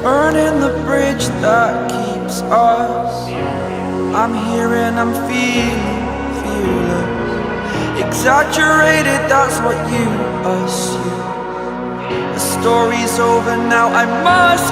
burning the bridge that keeps us. I'm here and I'm feeling fearless. Exaggerated, that's what you assume. The story's over now, I must